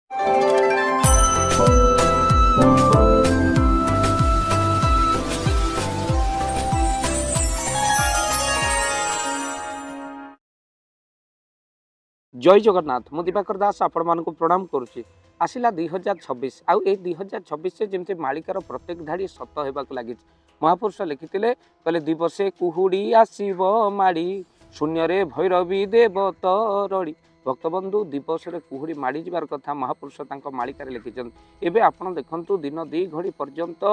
जय जगन्नाथ मु दिवाकर दास आपण मानक प्रणाम करुच्ची आसला 2026 आउ ए 2026 जमी मालिकार प्रत्येक धाड़ी सत होगा लगी महापुरुष लिखिते कहले दिवसे कुहुड़ी आसब माड़ी शून्य भैरवी देव तरड़ी भक्तबंधु दिवस कुहुड़ी माड़ी जबार कथा महापुरुष मालिकार लिखिं एवं आपड़ देखु दिन 2 घड़ी पर्यंत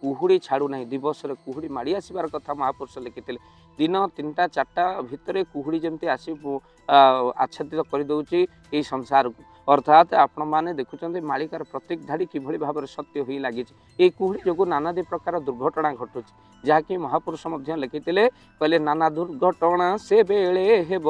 कुहुड़ी छाड़ू ना दिवस कुहुड़ी माड़ी आसबार कथा महापुरुष लिखिते दिन 3टा 4टा भितर कुहुड़ी जमी आस आच्छादित करदे ये संसार को अर्थात आपण मैंने देखुं मालिकार प्रत्येक धाड़ी किभली भाव में सत्य हो लगी ये कुहुड़ी जो नानादी प्रकार दुर्घटना घटुची जहाँकि महापुरुष लिखिते कहले नाना दुर्घटना से बेले हेब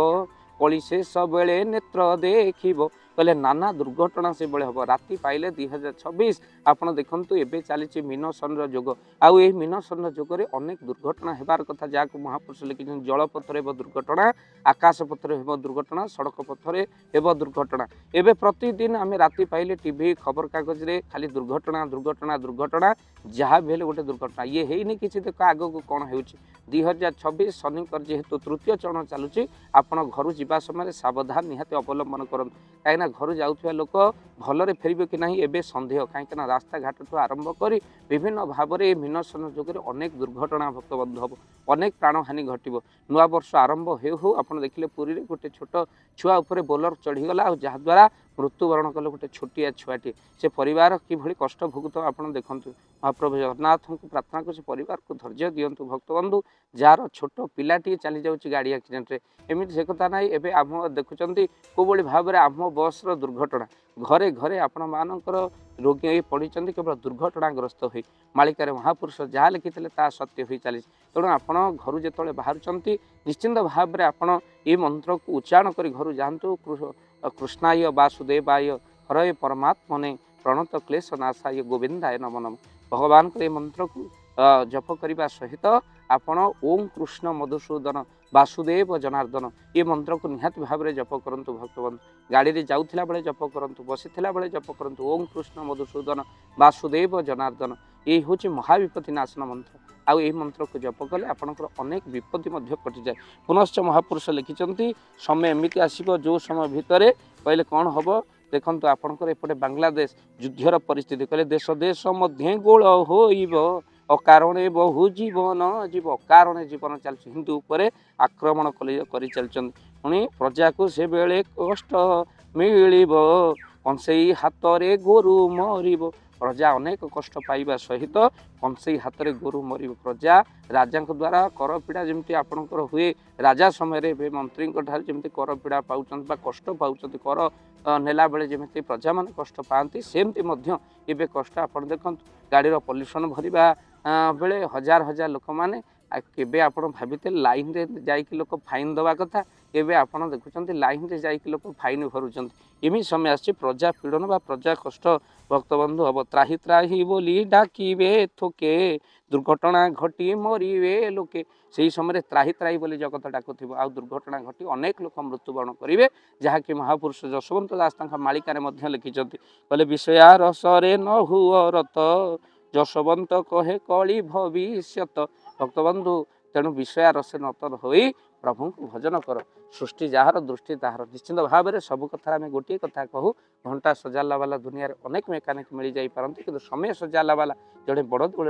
कली से सबले नेत्र देखिब कहले नाना दुर्घटना से बेले हम राति पाइले 2026 आपड़ देखु एवं चली मीन सन जोग आउ ये मीन सन जोग अनेक दुर्घटना होबार कथा जहाँ महापुरुष लिखिं जल पथर हो दुर्घटना आकाश पथर हो दुर्घटना सड़क पथर हो दुर्घटना एवं प्रतिदिन आम राति पाइले टीवी खबर कागज रे खाली दुर्घटना दुर्घटना दुर्घटना जहाँ भी गोटे दुर्घटना ये है कि देख आग को कौन हो 2026 शनिकर जेहेतु तृतीय चरण चलुची आपण घर जावा समय सावधान निहाती अवलंबन करूँ कहीं घर जाऊा लोक भलरे फेरबे कि नहीं एवं सन्देह कहीं रास्ता घाट ठूँ आरंभ कर विभिन्न भाव में मीनसन जोगे अनेक दुर्घटना भक्तबंधु हम अनेक प्राणहानि घटव नुआ वर्ष आरंभ हो आप देखिले पुरी में गोटे छोट छुआ उपर बोलर चढ़ीगला जहाद्वारा मृत्युवरण कले गोटे छोटिया छुआटी से परिवार किभली कष्ट भोगुत आप देखु महाप्रभु जगन्नाथ को प्रार्थना कर परिवार को धैर्य दिंतु भक्तबंधु जार छोट पिलाटी चली जाऊँगी गाड़ी एक्सीडेंट एमती से कथा ना एवं आम देखुं कौली भाव में आम बस दुर्घटना घरे घरे आपण मानकर रोगी पड़ी केवल दुर्घटनाग्रस्त हो मालिकार महापुरुष जहाँ लिखिते ता सत्य हो चली तेणु आपण घर जो बाहर निश्चिंत भाव में आपड़ ये मंत्र को उच्चारण कर घर जातु कृष्णाय वासुदेवाय हरय परमात्मने प्रणत क्लेश नाशाय गोविंदाय नमो नमः भगवान को ये मंत्र को जप करने सहित आपण ओम कृष्ण मधुसूदन वासुदेव जनार्दन ये मंत्र को निहाती भाव में जप करूँ भक्तबंधु गाड़ी में जाऊला बेले जप करूँ बसीला बेले जप करूँ ओम कृष्ण मधुसूदन वासुदेव जनार्दन ये हूँ महाविपत्ति नाशन मंत्र आउ यही मंत्र को जप कले आपंकर अनेक विपत्ति कटि जाए पुनश्च महापुरुष लिखिं समय एमती आसो जो समय भितर कहले कौन हम देखो आपंकर एपटे बांग्लादेश युद्धर परिस्थिति कहले देश देश मध्य गोल होइब अकारणे बहु जीवन जीव अकारणे जीवन चलती हिंदू उपर आक्रमण कर चलती पुणी प्रजा को से बेले कष्ट मिल कंसई हाथ रे गोरु मरिब प्रजा अनेक कष्ट पाइबा सहित कंसई हाथ रे गोरु मरिब प्रजा राजा द्वारा कर पीड़ा जमी आपणकर हुए राजा समय मंत्री जमी कर पीड़ा पाँच कष्ट पाँच कर नेला बेले जमी प्रजा मान कष्ट पाती सेमती एवं कष्ट आप देखते गाड़ीर पल्यूसन भरवा बेले हजार हजार लोक मैंने केबे आपण भाविते लाइन रे जाइक लोक फाइन दवा कथा एवं आप देखुं लाइन रे जाइक लोक फाइन भरुंट एमि समय आसी प्रजा पीड़न बा प्रजा कष्ट भक्तबंधु हम त्राही त्राही बोली डाकिबे थोके दुर्घटना घटी मरिवे लोके से समय त्राही त्राही बोली जगत डाकुव आ दुर्घटना घटी अनेक लोक मृत्युवरण करेंगे जहाँकि महापुरुष जशवंत दास मालिकार लिखिं कहले विषया रसरे न हुआ रत जशवंत कहे कली भविष्यत भक्तबंधु तेणु विषया रसे नतर हो प्रभु को भजन कर सृष्टि जार दृष्टि ताहार निश्चिंत भाव में सब कथा आम गोटे कथा कहूँ घंटा सजाला वाला दुनिया अनेक मेकानिक मिल जाई पारती कि समय सजाला वाला जड़े बड़ दूर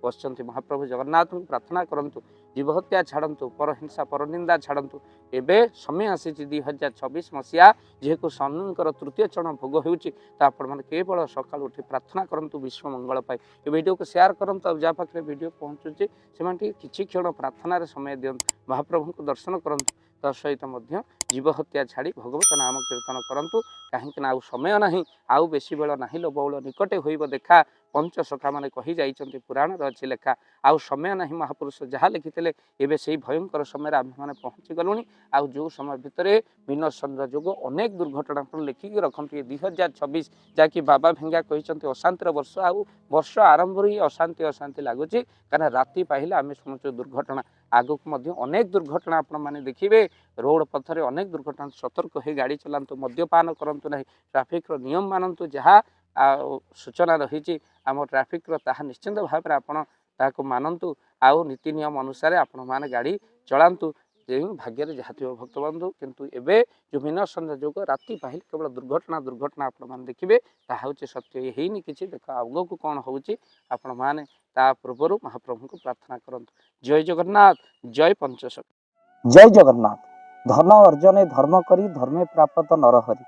बस महाप्रभु जगन्नाथ को प्रार्थना करूँ जीव हत्या छाड़ू परहिंसा परनिंदा छाड़ू एवं समय आसी 2026 मसीहा जेहेतु शनिकर तृतीय चरण भोग होने केवल सकाल उठी प्रार्थना करूँ विश्व मंगल पाई ये वीडियो को शेयर करूँ जहाँ पाखे वीडियो पहुँचुचे से किसी क्षण प्रार्थना समय दिंतु महाप्रभु को दर्शन करूँ सहित जीव हत्या छाड़ी भगवत नाम कीर्तन करूँ कहीं आउ समय ना आउ बेसी बेल ना लो बौल निकटे होइब देखा ପଞ୍ଚସଖା ମାନେ କହି ଯାଇଛନ୍ତି, ପୁରାଣରେ ଅଛି ଲେଖା। ଆଉ ସମୟ ନାହିଁ ମହାପୁରୁଷ ଯାହା ଲେଖିଥିଲେ ଏବେ ସେଇ ଭୟଙ୍କର ସମୟରେ ଆମେମାନେ ପହଞ୍ଚି ଗଲୁଣି। ଆଉ ଯେଉଁ ସମୟ ଭିତରେ ମୀନ ଚନ୍ଦ୍ର ଯୋଗୁଁ ଅନେକ ଦୁର୍ଘଟଣା ଆପଣ ଲେଖିକି ରଖନ୍ତୁ। ଏ 2026 ଯାହାକି ବାବା ଭେଙ୍ଗା କହିଛନ୍ତି ଅଶାନ୍ତିର ବର୍ଷ, ଆଉ ବର୍ଷ ଆରମ୍ଭରୁ ହିଁ ଅଶାନ୍ତି ଲାଗୁଛି, କାରଣ ରାତି ପାହିଲେ ଆମେ ଶୁଣୁଛୁ ଦୁର୍ଘଟଣା। ଆଗକୁ ମଧ୍ୟ ଅନେକ ଦୁର୍ଘଟଣା ଆପଣମାନେ ଦେଖିବେ। ରୋଡ଼ ପଥରେ ଅନେକ ଦୁର୍ଘଟଣା, ସତର୍କ ହୋଇ ଗାଡ଼ି ଚଲାନ୍ତୁ, ମଦ୍ୟପାନ କରନ୍ତୁ ନାହିଁ, ଟ୍ରାଫିକ୍ର ନିୟମ ମାନନ୍ତୁ। ଯାହା ସୂଚନା ରହିଛି ଆମ ଟ୍ରାଫିକ୍ର ତାହା ନିଶ୍ଚିନ୍ତ ଭାବରେ ଆପଣ ତାହାକୁ ମାନନ୍ତୁ। ଆଉ ନୀତି ନିୟମ ଅନୁସାରେ ଆପଣମାନେ ଗାଡ଼ି ଚଳାନ୍ତୁ। ଯେଉଁ ଭାଗ୍ୟରେ ଯାହା ଥିବ ଭକ୍ତବନ୍ଧୁ, କିନ୍ତୁ ଏବେ ଯେଉଁ ମୀନ ସନ୍ଧ୍ୟା ଯୋଗ ରାତି ପାହିଲେ କେବଳ ଦୁର୍ଘଟଣା ଆପଣମାନେ ଦେଖିବେ। ତାହା ହେଉଛି ସତ୍ୟ। ହେଇନି କିଛି, ଦେଖ ଆଗକୁ କ'ଣ ହେଉଛି ଆପଣମାନେ ତା ପୂର୍ବରୁ ମହାପ୍ରଭୁଙ୍କୁ ପ୍ରାର୍ଥନା କରନ୍ତୁ। ଜୟ ଜଗନ୍ନାଥ, ଜୟ ପଞ୍ଚସଖା। ଜୟ ଜଗନ୍ନାଥ। ଧନ ଅର୍ଜନେ ଧର୍ମ କରି ଧର୍ମେ ପ୍ରାପତ ନରହରି।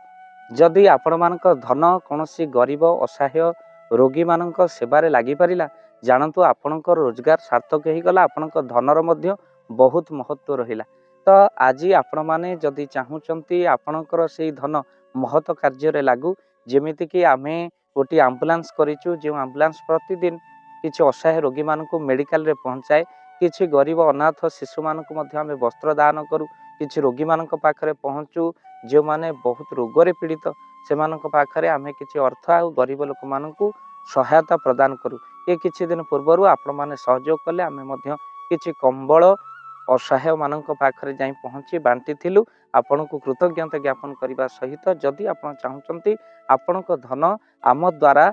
ଯଦି ଆପଣମାନଙ୍କ ଧନ କୌଣସି ଗରିବ ଅସହାୟ ରୋଗୀମାନଙ୍କ ସେବାରେ ଲାଗିପାରିଲା, ଜାଣନ୍ତୁ ଆପଣଙ୍କର ରୋଜଗାର ସାର୍ଥକ ହୋଇଗଲା, ଆପଣଙ୍କ ଧନର ମଧ୍ୟ ବହୁତ ମହତ୍ତ୍ୱ ରହିଲା। ତ ଆଜି ଆପଣମାନେ ଯଦି ଚାହୁଁଛନ୍ତି ଆପଣଙ୍କର ସେଇ ଧନ ମହତ କାର୍ଯ୍ୟରେ ଲାଗୁ, ଯେମିତିକି ଆମେ ଗୋଟିଏ ଆମ୍ବୁଲାନ୍ସ କରିଛୁ, ଯେଉଁ ଆମ୍ବୁଲାନ୍ସ ପ୍ରତିଦିନ କିଛି ଅସହାୟ ରୋଗୀମାନଙ୍କୁ ମେଡ଼ିକାଲରେ ପହଞ୍ଚାଏ, କିଛି ଗରିବ ଅନାଥ ଶିଶୁମାନଙ୍କୁ ମଧ୍ୟ ଆମେ ବସ୍ତ୍ର ଦାନ କରୁ, କିଛି ରୋଗୀମାନଙ୍କ ପାଖରେ ପହଞ୍ଚୁ ଯେଉଁମାନେ ବହୁତ ରୋଗରେ ପୀଡ଼ିତ, ସେମାନଙ୍କ ପାଖରେ ଆମେ କିଛି ଅର୍ଥ ଆଉ ଗରିବ ଲୋକମାନଙ୍କୁ ସହାୟତା ପ୍ରଦାନ କରୁ। ଏ କିଛି ଦିନ ପୂର୍ବରୁ ଆପଣମାନେ ସହଯୋଗ କଲେ, ଆମେ ମଧ୍ୟ କିଛି କମ୍ବଳ ଅସହାୟମାନଙ୍କ ପାଖରେ ଯାଇ ପହଞ୍ଚି ବାଣ୍ଟିଥିଲୁ। ଆପଣଙ୍କୁ କୃତଜ୍ଞତା ଜ୍ଞାପନ କରିବା ସହିତ ଯଦି ଆପଣ ଚାହୁଁଛନ୍ତି ଆପଣଙ୍କ ଧନ ଆମ ଦ୍ୱାରା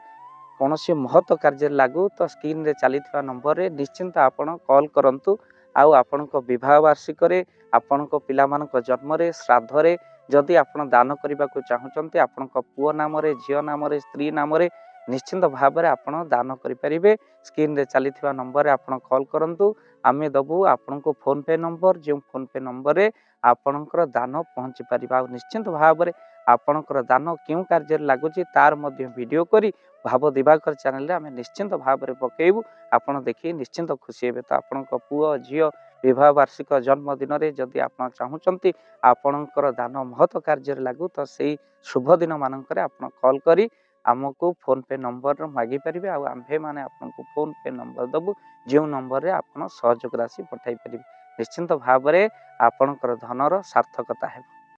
କୌଣସି ମହତ କାର୍ଯ୍ୟରେ ଲାଗୁ, ତ ସ୍କ୍ରିନ୍ରେ ଚାଲିଥିବା ନମ୍ବରରେ ନିଶ୍ଚିନ୍ତ ଆପଣ କଲ୍ କରନ୍ତୁ। ଆଉ ଆପଣଙ୍କ ବିବାହ ବାର୍ଷିକରେ, ଆପଣଙ୍କ ପିଲାମାନଙ୍କ ଜନ୍ମରେ, ଶ୍ରାଦ୍ଧରେ ଯଦି ଆପଣ ଦାନ କରିବାକୁ ଚାହୁଁଛନ୍ତି, ଆପଣଙ୍କ ପୁଅ ନାମରେ, ଝିଅ ନାମରେ, ସ୍ତ୍ରୀ ନାମରେ ନିଶ୍ଚିନ୍ତ ଭାବରେ ଆପଣ ଦାନ କରିପାରିବେ। ସ୍କ୍ରିନ୍ରେ ଚାଲିଥିବା ନମ୍ବରରେ ଆପଣ କଲ୍ କରନ୍ତୁ, ଆମେ ଦେବୁ ଆପଣଙ୍କୁ ଫୋନ୍ପେ ନମ୍ବର, ଯେଉଁ ଫୋନ୍ପେ ନମ୍ବରରେ ଆପଣଙ୍କର ଦାନ ପହଞ୍ଚି ପାରିବ। ଆଉ ନିଶ୍ଚିନ୍ତ ଭାବରେ ଆପଣଙ୍କର ଦାନ କେଉଁ କାର୍ଯ୍ୟରେ ଲାଗୁଛି ତାର ମଧ୍ୟ ଭିଡ଼ିଓ କରି ଭାବ ଦିବାକର ଚ୍ୟାନେଲରେ ଆମେ ନିଶ୍ଚିନ୍ତ ଭାବରେ ପକାଇବୁ। ଆପଣ ଦେଖି ନିଶ୍ଚିନ୍ତ ଖୁସି ହେବେ। ତ ଆପଣଙ୍କ ପୁଅ ଝିଅ ବିବାହ ବାର୍ଷିକ ଜନ୍ମଦିନରେ ଯଦି ଆପଣ ଚାହୁଁଛନ୍ତି ଆପଣଙ୍କର ଦାନ ମହତ କାର୍ଯ୍ୟରେ ଲାଗୁ, ତ ସେଇ ଶୁଭ ଦିନ ମାନଙ୍କରେ ଆପଣ କଲ୍ କରି ଆମକୁ ଫୋନ୍ପେ ନମ୍ବର ମାଗିପାରିବେ। ଆଉ ଆମ୍ଭେମାନେ ଆପଣଙ୍କୁ ଫୋନ୍ପେ ନମ୍ବର ଦେବୁ, ଯେଉଁ ନମ୍ବରରେ ଆପଣ ସହଯୋଗ ରାଶି ପଠାଇ ପାରିବେ। ନିଶ୍ଚିନ୍ତ ଭାବରେ ଆପଣଙ୍କର ଧନର ସାର୍ଥକତା ହେବ।